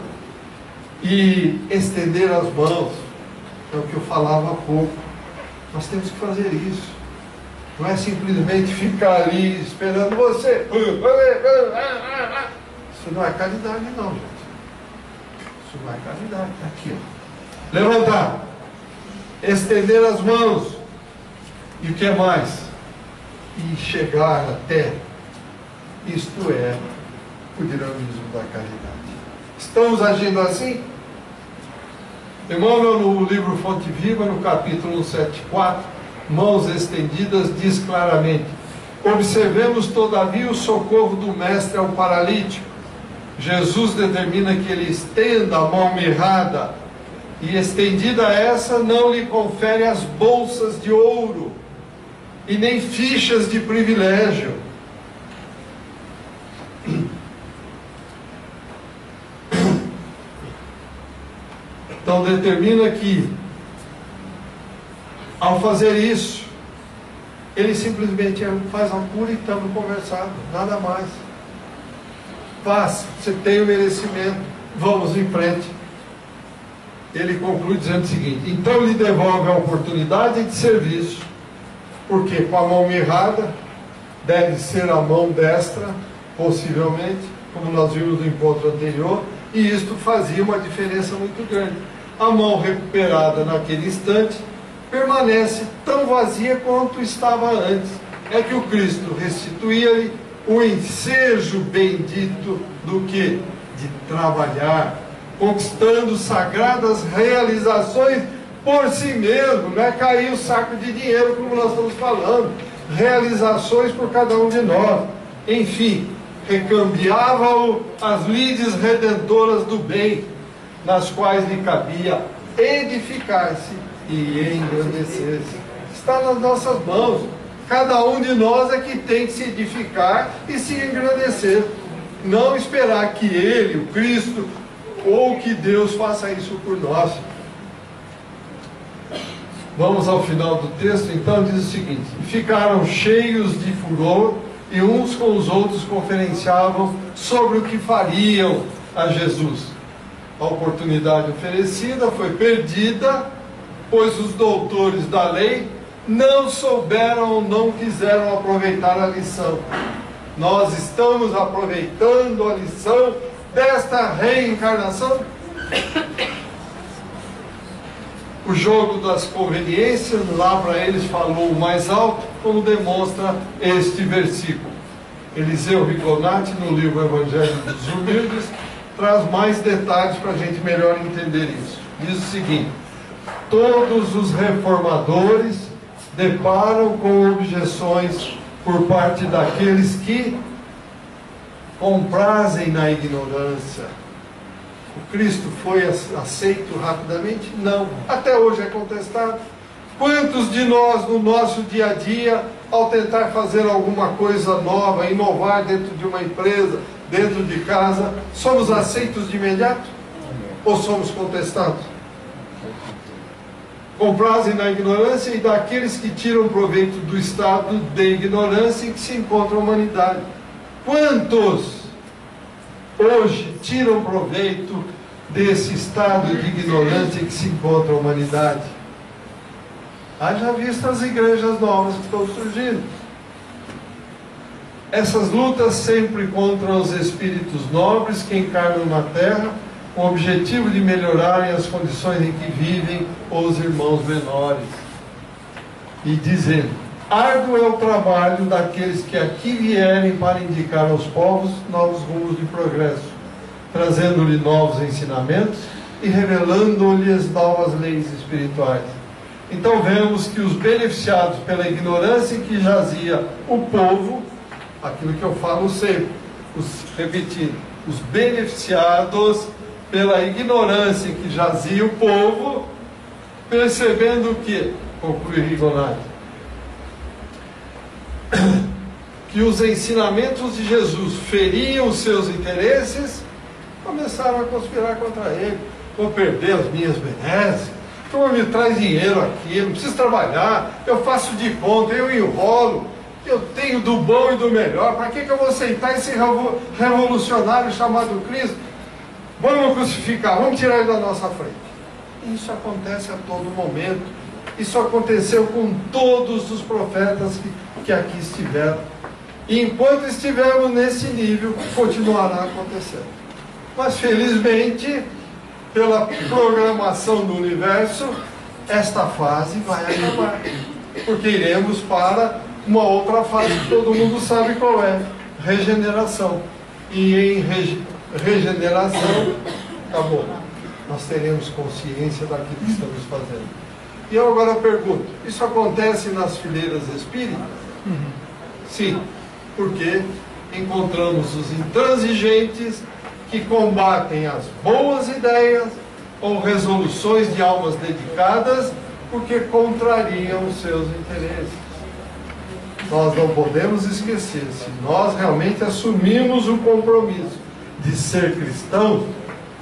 e estender as mãos, é o que eu falava há pouco. Nós temos que fazer isso. Não é simplesmente ficar ali esperando você. Isso não é caridade, não, gente. Isso não é caridade. Está aqui, ó. Levantar, estender as mãos, e o que mais? E chegar até Isto é o dinamismo da caridade. Estamos agindo assim? Emmanuel, no livro Fonte Viva, no capítulo 174, Mãos Estendidas, diz claramente: observemos todavia o socorro do Mestre ao paralítico. Jesus determina que ele estenda a mão mirrada, e estendida essa, não lhe confere as bolsas de ouro e nem fichas de privilégio. Então determina que, ao fazer isso, ele simplesmente faz a cura e estamos conversando, nada mais. Paz, você tem o merecimento, vamos em frente. Ele conclui dizendo o seguinte: então lhe devolve a oportunidade de serviço, porque com a mão mirrada, deve ser a mão destra, possivelmente, como nós vimos no encontro anterior, e isto fazia uma diferença muito grande. A mão recuperada naquele instante permanece tão vazia quanto estava antes. É que o Cristo restituía-lhe o ensejo bendito do que? De trabalhar, conquistando sagradas realizações por si mesmo. Não é cair o saco de dinheiro, como nós estamos falando. Realizações por cada um de nós. Enfim, recambiava-o as lides redentoras do bem, nas quais lhe cabia edificar-se e engrandecer-se. Está nas nossas mãos. Cada um de nós é que tem que se edificar e se engrandecer. Não esperar que Ele, o Cristo, ou que Deus faça isso por nós. Vamos ao final do texto, então, diz o seguinte: ficaram cheios de furor e uns com os outros conferenciavam sobre o que fariam a Jesus. A oportunidade oferecida foi perdida, pois os doutores da lei não souberam ou não quiseram aproveitar a lição. Nós estamos aproveitando a lição desta reencarnação? O jogo das conveniências, lá para eles falou mais alto, como demonstra este versículo. Eliseu Rigonati, no livro Evangelho dos Humildes, traz mais detalhes para a gente melhor entender isso. Diz o seguinte: todos os reformadores deparam com objeções por parte daqueles que comprazem na ignorância. O Cristo foi aceito rapidamente? Não. Até hoje é contestado. Quantos de nós, no nosso dia a dia, ao tentar fazer alguma coisa nova, inovar dentro de uma empresa, dentro de casa, somos aceitos de imediato? Ou somos contestados? Comprazem na ignorância e daqueles que tiram proveito do estado de ignorância em que se encontra a humanidade. Quantos hoje tiram proveito desse estado de ignorância em que se encontra a humanidade? Haja visto as igrejas novas que estão surgindo. Essas lutas sempre contra os espíritos nobres que encarnam na Terra, com o objetivo de melhorarem as condições em que vivem os irmãos menores. E dizendo: árduo é o trabalho daqueles que aqui vierem para indicar aos povos novos rumos de progresso, trazendo-lhe novos ensinamentos e revelando-lhes novas leis espirituais. Então vemos que os beneficiados pela ignorância em que jazia o povo, aquilo que eu falo sempre, repetindo, os beneficiados pela ignorância em que jazia o povo, percebendo o que? Conclui Rigonati, que os ensinamentos de Jesus feriam os seus interesses, começaram a conspirar contra ele. Vou perder as minhas benesses, então me traz dinheiro aqui, eu não preciso trabalhar, eu faço de conta, eu enrolo, eu tenho do bom e do melhor, para que eu vou aceitar esse revolucionário chamado Cristo? Vamos crucificar, vamos tirar ele da nossa frente. Isso acontece a todo momento. Isso aconteceu com todos os profetas que aqui estiveram. E enquanto estivermos nesse nível, continuará acontecendo. Mas felizmente, pela programação do universo, esta fase vai acabar. Porque iremos para uma outra fase que todo mundo sabe qual é: regeneração. E em regeneração, acabou. Nós teremos consciência daquilo que estamos fazendo. E eu agora pergunto, isso acontece nas fileiras espíritas? Sim, porque encontramos os intransigentes que combatem as boas ideias ou resoluções de almas dedicadas porque contrariam os seus interesses. Nós não podemos esquecer, se nós realmente assumimos o compromisso de ser cristãos,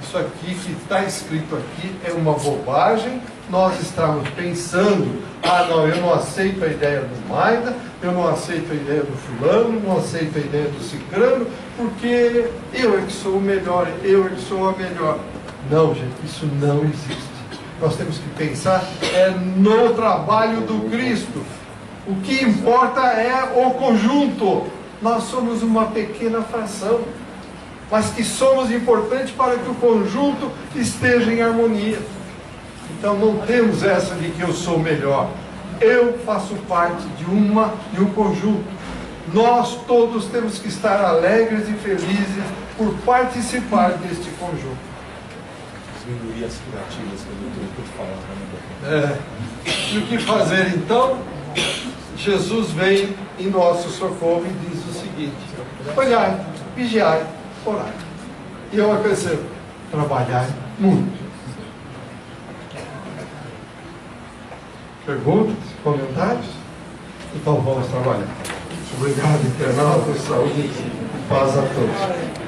isso aqui que está escrito aqui é uma bobagem. Nós estamos pensando, não, eu não aceito a ideia do Maida, eu não aceito a ideia do fulano, não aceito a ideia do cicrano, porque eu é que sou o melhor, eu é que sou a melhor. Não, gente, isso não existe. Nós temos que pensar no trabalho do Cristo. O que importa é o conjunto. Nós somos uma pequena fração, mas que somos importantes para que o conjunto esteja em harmonia. Então não temos essa de que eu sou melhor. Eu faço parte de um conjunto. Nós todos temos que estar alegres e felizes por participar deste conjunto. As minorias criativas que eu estou falando. E o que fazer então? Jesus vem em nosso socorro e diz o seguinte: olhai, vigiai, orai. E eu acrescento: trabalhai muito. Perguntas? Comentários? Então vamos trabalhar. Obrigado, internautas. Saúde e paz a todos.